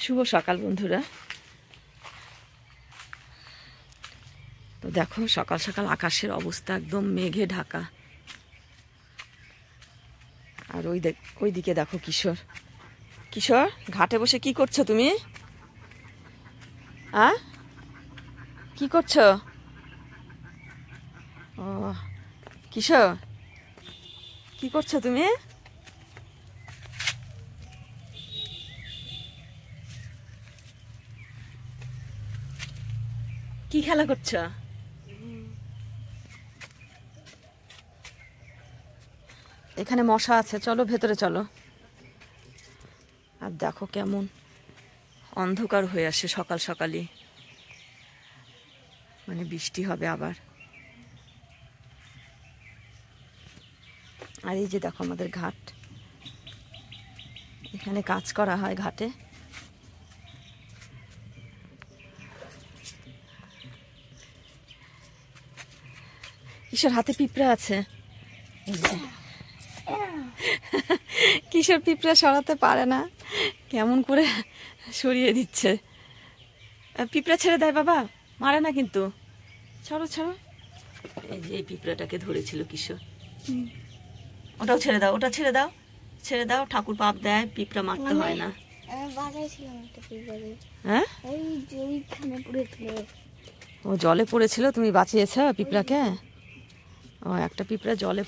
শুভ সকাল বন্ধুরা। তো দেখো সকাল সকাল আকাশের অবস্থা একদম মেঘে ঢাকা। আর ওইদিকে দেখো কিশোর। কিশোর, ঘাটে বসে কি করছো তুমি? কি করছো? ও কিশোর, কি করছো তুমি? কি খেলা করছো? এখানে মশা আছে, চলো ভেতরে চলো। আর দেখো কেমন অন্ধকার হয়ে আসে সকাল সকালই, মানে বৃষ্টি হবে আবার। আর এই যে দেখো আমাদের ঘাট, এখানে কাজ করা হয় ঘাটে। কিশোর হাতে পিঁপড়া আছে, কিশোর পিঁপড়া সরাতে পারে না, কেমন করে সরিয়ে দিচ্ছে। পিঁপড়া ছেড়ে দেয় বাবা, মারে না কিন্তু। ছাড়ো ছাড়ো। এই যে এই পিঁপড়াটাকে ধরেছিল কিশোর, ওটাও ছেড়ে দাও, ওটা ছেড়ে দাও, ছেড়ে দাও। ঠাকুর পাপ দেয়, পিঁপড়া মারতে হয় না। হ্যাঁ, ও জলে পড়েছিল, তুমি বাঁচিয়েছ পিঁপড়াকে? ও একটা পিঁপড়া জলে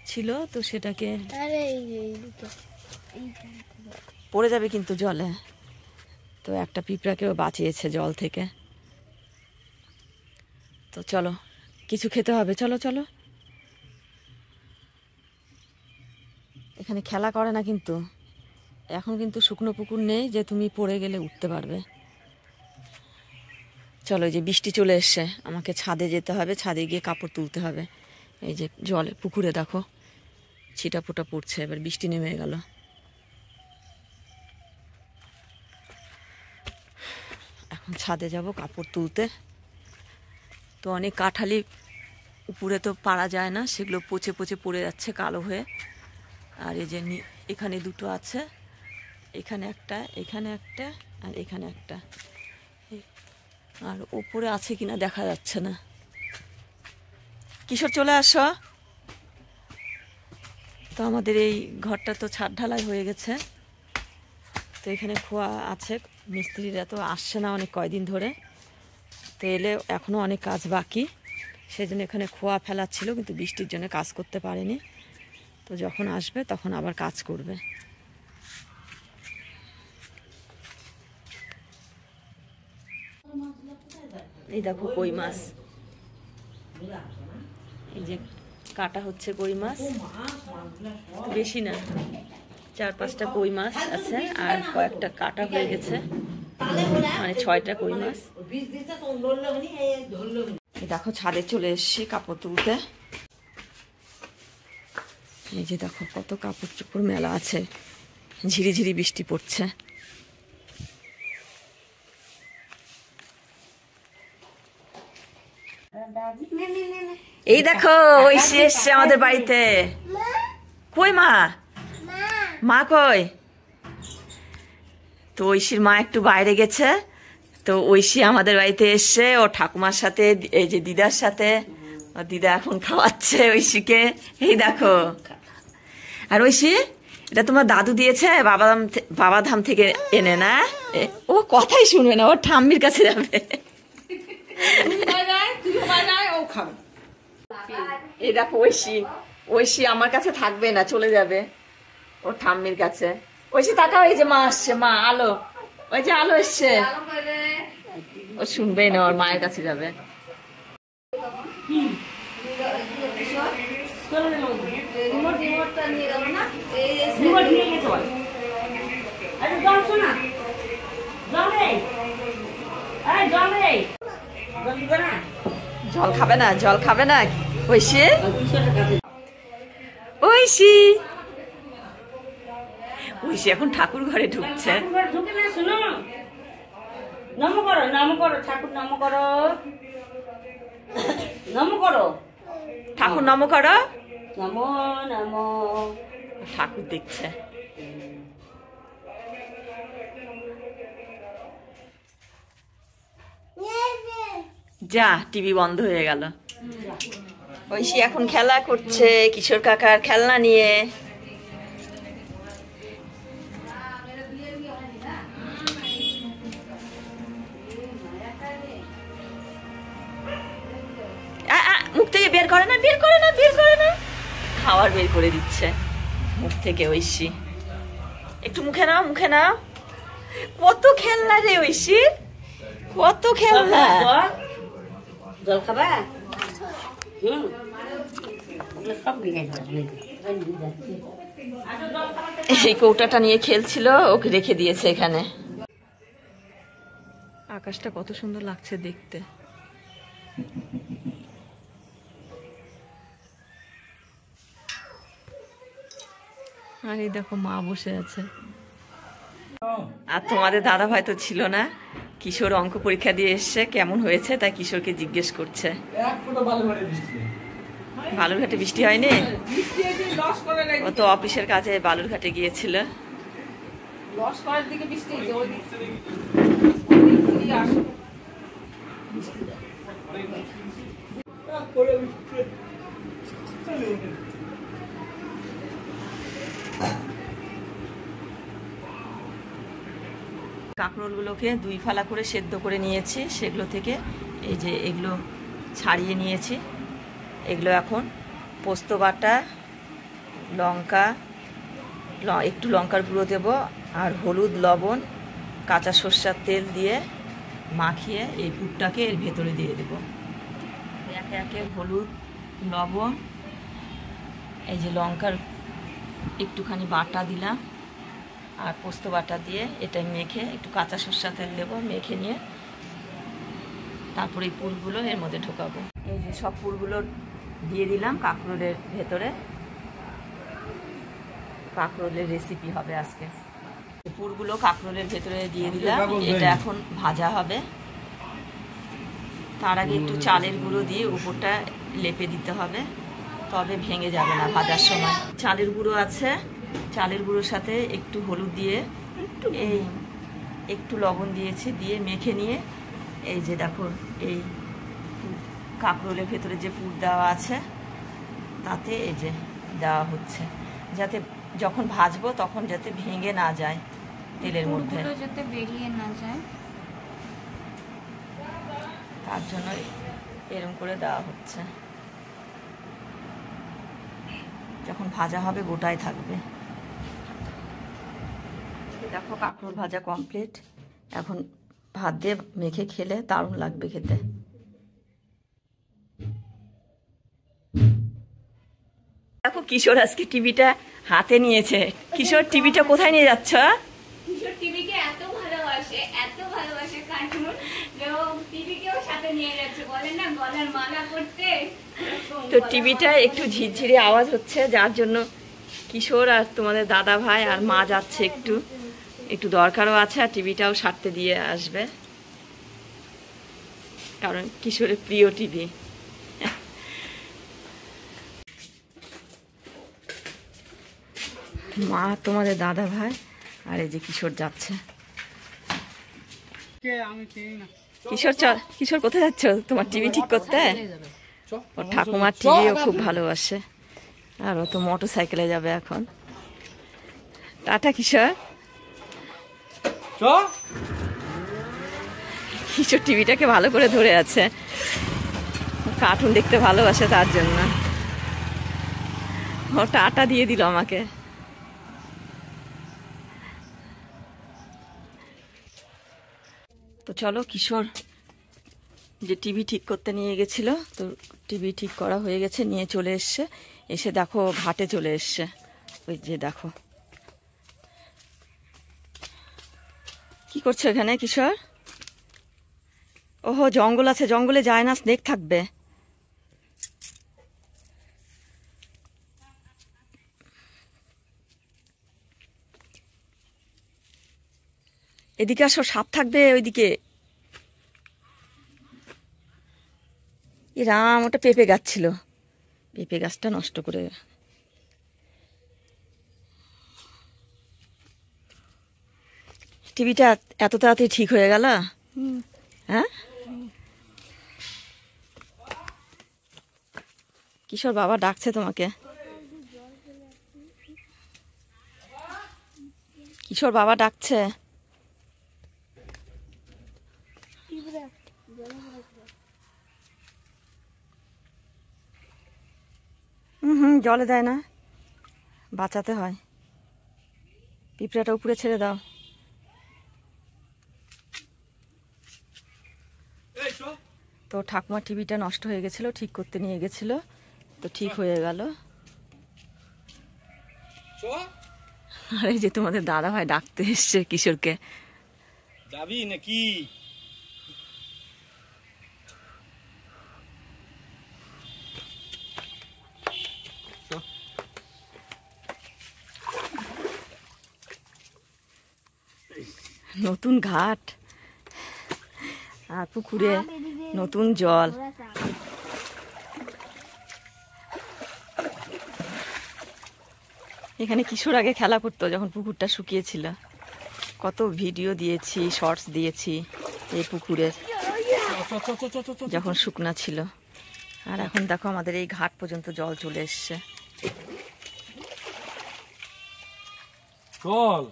ছিল, তো সেটাকে পড়ে যাবে কিন্তু জলে, তো একটা পিঁপড়াকেও বাঁচিয়েছে জল থেকে। তো চলো কিছু খেতে হবে, চলো চলো। এখানে খেলা করে না কিন্তু, এখন কিন্তু শুকনো পুকুর নেই যে তুমি পড়ে গেলে উঠতে পারবে। চলো, এই যে বৃষ্টি চলে এসছে, আমাকে ছাদে যেতে হবে, ছাদে গিয়ে কাপড় তুলতে হবে। এই যে জলে পুকুরে দেখো ছিটা ফোটা পড়ছে, এবার বৃষ্টি নেমে গেল। এখন ছাদে যাব কাপড় তুলতে। তো অনেক কাঁঠালি উপরে তো পারা যায় না, সেগুলো পচে পচে পড়ে যাচ্ছে কালো হয়ে। আর এই যে এখানে দুটো আছে, এখানে একটা, এখানে একটা, আর এখানে একটা। আর ওপরে আছে কিনা দেখা যাচ্ছে না। কিশোর চলে আসো। তো আমাদের এই ঘরটা তো ছাদ ঢালাই হয়ে গেছে, তো এখানে খোয়া আছে, মিস্ত্রিরা তো আসছে না অনেক কয়দিন ধরে, তো এলে এখনও অনেক কাজ বাকি। সেই জন্য এখানে খোয়া ফেলাচ্ছিল, কিন্তু বৃষ্টির জন্য কাজ করতে পারেনি। তো যখন আসবে তখন আবার কাজ করবে। এই দেখো কই মাছ, এই যে কাটা হচ্ছে কই মাছ, বেশি না, 4-5টা কই মাছ আছে, আর কয়েকটা কাটা হয়ে গেছে, মানে 6টা কই মাছ। দেখো ছাদে চলে এসছি কাপড় তুলতে। এই যে দেখো কত কাপড় চোপড় মেলা আছে, ঝিরিঝিরি বৃষ্টি পড়ছে। এই দেখো ঐশী এসছে আমাদের বাড়িতে। কই মা? মা কই? তো ঐশীর মা একটু বাইরে গেছে, তো ঐশী আমাদের বাড়িতে এসছে ও ঠাকুমার সাথে, এই যে দিদার সাথে। দিদা এখন খাওয়াচ্ছে ঐশীকে, এই দেখো। আর ঐশী, এটা তোমার দাদু দিয়েছে, বাবাধাম থেকে এনে না? ও কথাই শুনবে না, ও ঠাম্মির কাছে যাবে। এই দেখো ঐশী, ঐশী আমার কাছে থাকবে না, চলে যাবে ওর ঠাম্মির কাছে। ঐশী তাকাও, এই যে মা আসছে, মা আলো, ওই যে আলো এসছে। ও শুনবেই না, ওর মায়ের কাছে যাবে। জল খাবে না, জল খাবে না ঐশী? ঐশী, ঐশী এখন ঠাকুর ঘরে ঢুকছে। নম করো, নম করো, ঠাকুর নম করো, নম করো, ঠাকুর নম করো। নম নম। ঠাকুর দেখছে। যা টিভি বন্ধ হয়ে গেল। ঐশী এখন খেলা করছে কিশোর কাকার খেলনা নিয়ে। মুখ থেকে বের করে না, বের করে না, বের করে না, খাবার বের করে দিচ্ছে মুখ থেকে ঐশী। একটু মুখে নাও, মুখে নাও। কত খেলনা রে ঐশী, কত খেলনা। জল খাবা? এই কৌটাটা নিয়ে খেলছিল, ওকে রেখে দিয়েছে এখানে। আকাশটা কত সুন্দর লাগছে দেখতে। আর এই দেখো মা বসে আছে। আর তোমাদের দাদা ভাই তো ছিল না, কিশোর অঙ্ক পরীক্ষা দিয়ে এসছে, কেমন হয়েছে তাই কিশোরকে জিজ্ঞেস করছে। বালুরঘাটে বৃষ্টি হয়নি? ও তো অফিসের কাজে বালুরঘাটে গিয়েছিল। কাঁকরোলগুলোকে 2 ফালা করে সেদ্ধ করে নিয়েছি, সেগুলো থেকে এই যে এগুলো ছাড়িয়ে নিয়েছি। এগুলো এখন পোস্ত বাটা, লঙ্কা, একটু লঙ্কার গুঁড়ো দেবো, আর হলুদ, লবণ, কাঁচা সর্ষের তেল দিয়ে মাখিয়ে এই পুরটাকে এর ভেতরে দিয়ে দেবো। একে একে হলুদ, লবণ, এই যে লঙ্কার একটুখানি বাটা দিলাম, আর পোস্ত বাটা দিয়ে এটা মেখে একটু কাঁচা সর্ষের তেল দেবো, মেখে নিয়ে তারপরে এই পুরগুলো এর মধ্যে ঢোকাবো। এই যে সব পুরগুলো দিয়ে দিলাম কাঁকরোলের ভেতরে। কাঁকরোলের রেসিপি হবে আজকে। পুরগুলো কাঁকরোলের ভেতরে দিয়ে দিলাম, এটা এখন ভাজা হবে। তার আগে একটু চালের গুঁড়ো দিয়ে উপরটা লেপে দিতে হবে, তবে ভেঙে যাবে না ভাজার সময়। চালের গুঁড়ো আছে, চালের গুঁড়োর সাথে একটু হলুদ দিয়ে এই একটু লবণ দিয়েছি, দিয়ে মেখে নিয়ে এই যে দেখো এই কাঁকরোলের ভেতরে যে পুর দেওয়া আছে তাতে এই যে দেওয়া হচ্ছে, যাতে যখন ভাজবো তখন যাতে ভেঙে না যায় তেলের মধ্যে, যাতে বেরিয়ে না যায়, তার জন্য এরকম করে দেওয়া হচ্ছে। যখন ভাজা হবে গোটায় থাকবে। দেখো কাঁকরোল ভাজা কমপ্লিট। এখন ভাত দিয়ে মেখে খেলে দারুণ লাগবে খেতে। দেখো কিশোর আজকে টিভিটা হাতে নিয়েছে। কিশোর টিভিটা কোথায় নিয়ে যাচ্ছ? কিশোর টিভিকে এত ভালোবাসে কার্টুন, টিভিকেও সাথে নিয়ে যাচ্ছে, বলে না গলার মালা করতে। তো টিভিটা একটু ঝিরঝিরে আওয়াজ হচ্ছে, যার জন্য কিশোর আর তোমাদের দাদা ভাই আর মা যাচ্ছে, একটু দরকারও আছে, আর টিভিটাও সারতে দিয়ে আসবে, কারণ কিশোরের প্রিয় টিভি। মা, তোমাদের দাদা ভাই, আর এই যে কিশোর যাচ্ছে। কিশোর কোথায় যাচ্ছ? তোমার টিভি ঠিক করতে? ওর ঠাকুমার টিভিও খুব ভালোবাসে, আর ও তো মোটর সাইকেলে যাবে এখন। টাটা কিশোর। কিশোর টিভিটাকে ভালো করে ধরে আছে, কার্টুন দেখতে ভালোবাসে তার জন্য। ও টাটা দিয়ে দিল আমাকে। তো চলো, কিশোর যে টিভি ঠিক করতে নিয়ে গেছিল, তো টিভি ঠিক করা হয়ে গেছে, নিয়ে চলে এসছে। এসে দেখো ঘাটে চলে এসছে, ওই যে দেখো কি করছো এখানে কিশোর? ওহো, জঙ্গল আছে, জঙ্গলে যায় না, স্নেক থাকবে। এদিকে আসো, সাপ থাকবে ওইদিকে। এ রাম, ওটা পেঁপে গাছ ছিল, পেঁপে গাছটা নষ্ট করে। টিভিটা এত তাড়াতাড়ি ঠিক হয়ে গেল? হ্যাঁ, কিশোর বাবা ডাকছে তোমাকে। কিশোর বাবা ডাকছে। জলে দেয় না, বাঁচাতে হয়। পিঁপড়াটা উপরে ছেড়ে দাও। তো ঠাকুমার টিভিটা নষ্ট হয়ে গেছিল, ঠিক করতে নিয়ে গেছিল, তো ঠিক হয়ে গেল। আর এই যে তোমাদের দাদা ভাই ডাকতে এসছে কিশোরকে। যাবি নাকি? নতুন ঘাট আর পুকুরে নতুন জল। এখানে কিশোর আগে খেলা করতো যখন পুকুরটা শুকিয়েছিল। কত ভিডিও দিয়েছি, শর্টস দিয়েছি এই পুকুরের, যখন শুকনা ছিল। আর এখন দেখো আমাদের এই ঘাট পর্যন্ত জল চলে এসছে। চল।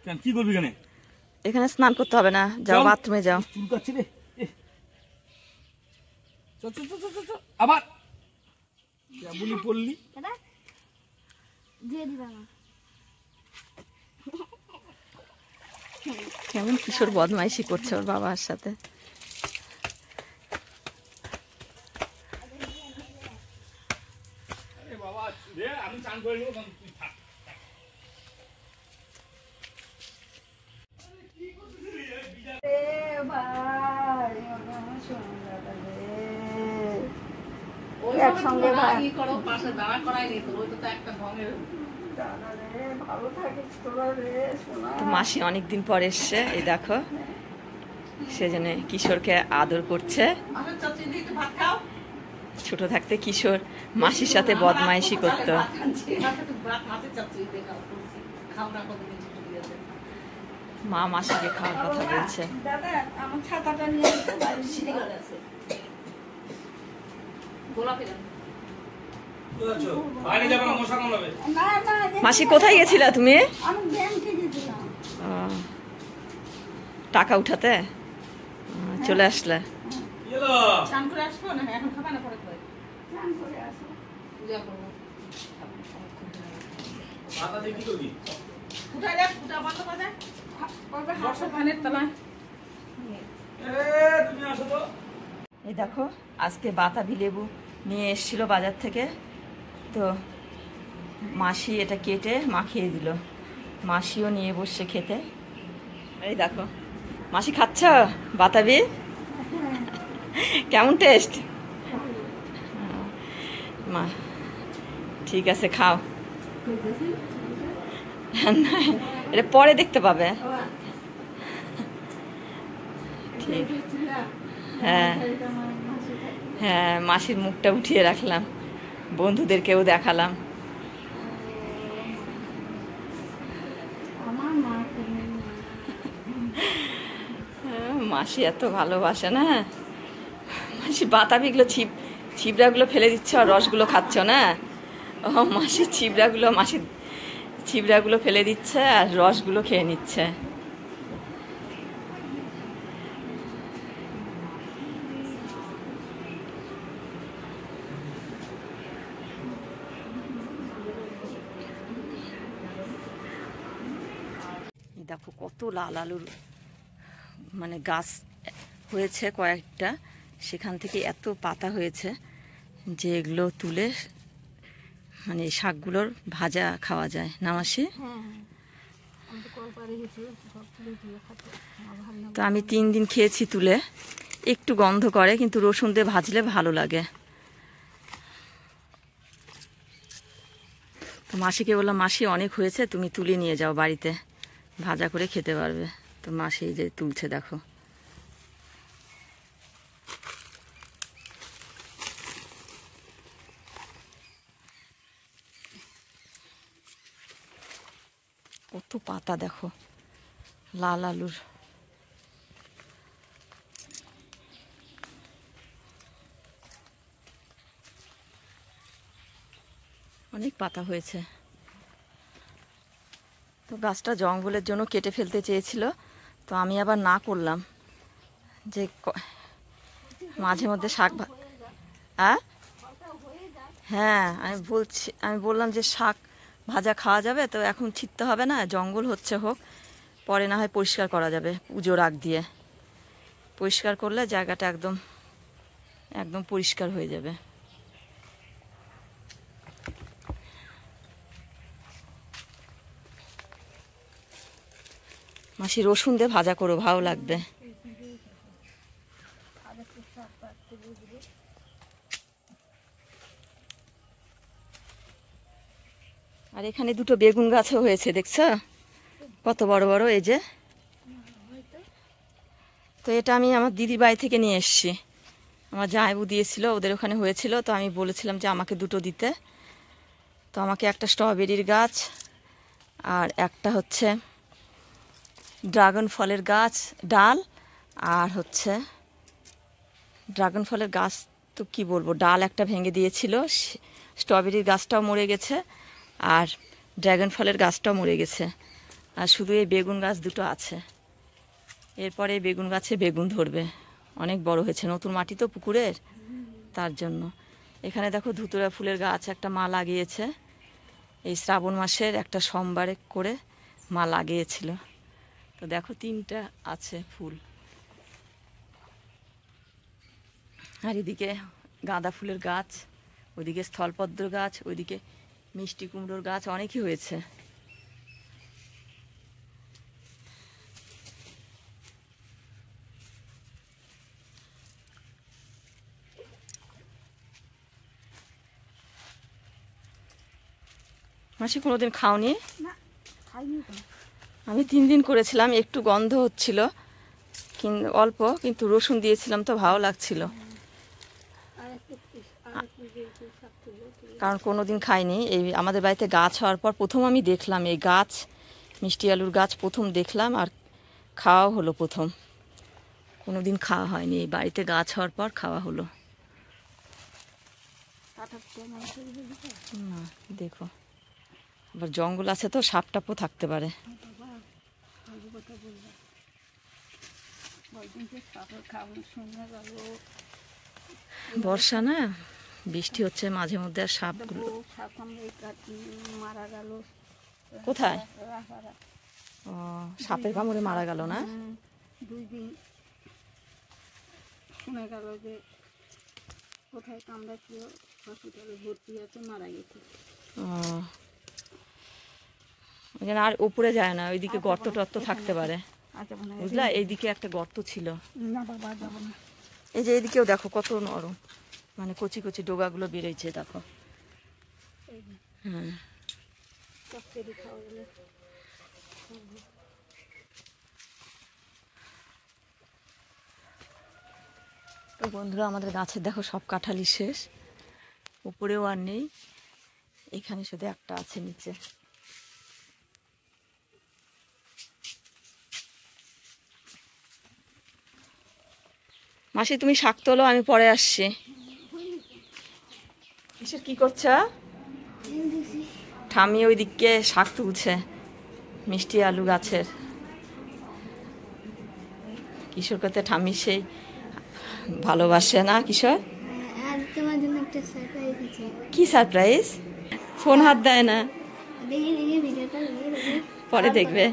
কেন, কি করবি এখানে? এখানে স্নান করতে হবে না, যাও বাথরুমে যাও। চুলকাচ্ছি রে। চল চল চল চল চল। আবার বলি পড়লি। কেমন কিশোর বদমাইশি করছে ওর বাবার সাথে। বাবা আমি চান করে নেবো, তুই থাক। একসঙ্গে তো মাসি অনেকদিন পর এসছে, এই দেখো সেজন্য কিশোরকে আদর করছে। ছোট থাকতে কিশোর মাসির সাথে বদমাইশি করতো। মা মাসিকে খাওয়ার কথা বলছে। মাসি কোথায় গেছিলা তুমি? টাকা উঠাতে চলে আসলে? এই দেখো আজকে বাতাবি লেবু নিয়ে এসেছিল বাজার থেকে, তো মাসি এটা কেটে মাখিয়ে দিল। মাসিও নিয়ে বসছে খেতে। এই দেখো মাসি খাচ্ছ বাতাবি? কেমন টেস্ট? মা ঠিক আছে খাও, এটা পরে দেখতে পাবে। ঠিক, হ্যাঁ হ্যাঁ, মাসির মুখটা উঠিয়ে রাখলাম, বন্ধুদেরকেও দেখালাম। মাসি এত ভালোবাসে না। মাসি বাতাবিগুলো ছিবড়াগুলো ফেলে দিচ্ছ আর রসগুলো খাচ্ছ না? ও মাসির ছিবড়াগুলো ফেলে দিচ্ছে আর রসগুলো খেয়ে নিচ্ছে। দেখো কত লাল আলুর মানে গাছ হয়েছে কয়েকটা, সেখান থেকে এত পাতা হয়েছে যে এগুলো তুলে মানে শাকগুলোর ভাজা খাওয়া যায় না মাসি? তো আমি 3 দিন খেয়েছি তুলে, একটু গন্ধ করে কিন্তু রসুন দিয়ে ভাজলে ভালো লাগে। তো মাসিকে বললাম মাসি অনেক হয়েছে, তুমি তুলে নিয়ে যাও বাড়িতে, ভাজা করে খেতে পারবে। তো মাসি যে তুলছে দেখো। কত পাতা দেখো লাল আলুর। অনেক পাতা হয়েছে। তো গাছটা জঙ্গলের জন্য কেটে ফেলতে চেয়েছিল, তো আমি আবার না করলাম, যে মাঝে মধ্যে হ্যাঁ আমি বললাম যে শাক ভাজা খাওয়া যাবে, তো এখন ছিটতে হবে না, জঙ্গল হচ্ছে হোক, পরে না হয় পরিষ্কার করা যাবে পুজোর আগ দিয়ে। পরিষ্কার করলে জায়গাটা একদম একদম পরিষ্কার হয়ে যাবে। মাসি রসুন দিয়ে ভাজা করো, ভালো লাগবে। আর এখানে দুটো বেগুন গাছও হয়েছে, দেখছো কত বড় বড়, এই যে। তো এটা আমি আমার দিদির বাড়ি থেকে নিয়ে এসেছি, আমার জামাইবু দিয়েছিল, ওদের ওখানে হয়েছিল, তো আমি বলেছিলাম যে আমাকে দুটো দিতে। তো আমাকে একটা স্ট্রবেরির গাছ আর একটা হচ্ছে ড্রাগন ফলের গাছ ডাল, আর হচ্ছে ড্রাগন ফলের গাছ তো কি বলবো, ডাল একটা ভেঙে দিয়েছিল, স্ট্রবেরির গাছটাও মরে গেছে, আর ড্রাগন ফলের গাছটাও মরে গেছে, আর শুধু এই বেগুন গাছ দুটো আছে। এরপরে বেগুন গাছে বেগুন ধরবে, অনেক বড় হয়েছে, নতুন মাটি তো পুকুরের, তার জন্য। এখানে দেখো ধুতুরা ফুলের গাছ একটা মা লাগিয়েছে, এই শ্রাবণ মাসের একটা সোমবারে করে মা লাগিয়েছিল। তো দেখো 3টা আছে ফুল। আর এদিকে গাঁদা ফুলের গাছ, ওইদিকে স্থলপদ্ম গাছ, ওইদিকে মিষ্টি কুমড়োর গাছ অনেকই হয়েছে। মাসি কোনোদিন খাওনি? না, খাইনি তো। আমি 3 দিন করেছিলাম, একটু গন্ধ হচ্ছিল, অল্প, কিন্তু রসুন দিয়েছিলাম তো ভালো লাগছিল, কারণ কোনোদিন খাইনি। এই আমাদের বাড়িতে গাছ হওয়ার পর প্রথম আমি দেখলাম এই গাছ, মিষ্টি আলুর গাছ প্রথম দেখলাম, আর খাওয়া হলো প্রথম, কোনোদিন খাওয়া হয়নি, এই বাড়িতে গাছ হওয়ার পর খাওয়া হলো। না দেখো, আবার জঙ্গল আছে তো সাপ টাপও থাকতে পারে। বর্ষা না, বৃষ্টি হচ্ছে মাঝে মধ্যে, আর সাপগুলো মারা গেল কোথায়? ও, সাপের কামড়ে মারা গেল না? 2 দিন শোনা গেল যে কোথায় কামড়াচ্ছিল, হসপিটালে ভর্তি হয়েছে, মারা গেছে। ও, ওখানে আর উপরে যায় না, ওইদিকে গর্ত টর্ত থাকতে পারে, বুঝলা? এইদিকে একটা গর্ত ছিল, না বাবা যাব না। এই যে এইদিকেও দেখো কত নরম, মানে কচি কচি ডোগাগুলো বেরোইছে দেখো। হ্যাঁ, তো বন্ধুরা আমাদের গাছের দেখো সব কাঁঠালি শেষ, উপরেও আর নেই, এখানে শুধু একটা আছে নিচে। মাসি তুমি শাক তোলো, আমি পরে আসছি। কিসের কি করছো? ঠামি ওই দিকে শাক তুলছে, মিষ্টি আলু গাছের। কিশোর করতে ঠামি সেই ভালোবাসে না কিশোর? আর তোমার জন্য একটা সারপ্রাইজ আছে। কি সারপ্রাইজ? ফোন হাত দেয় না, দেখি ভিডিওটা পরে দেখবে।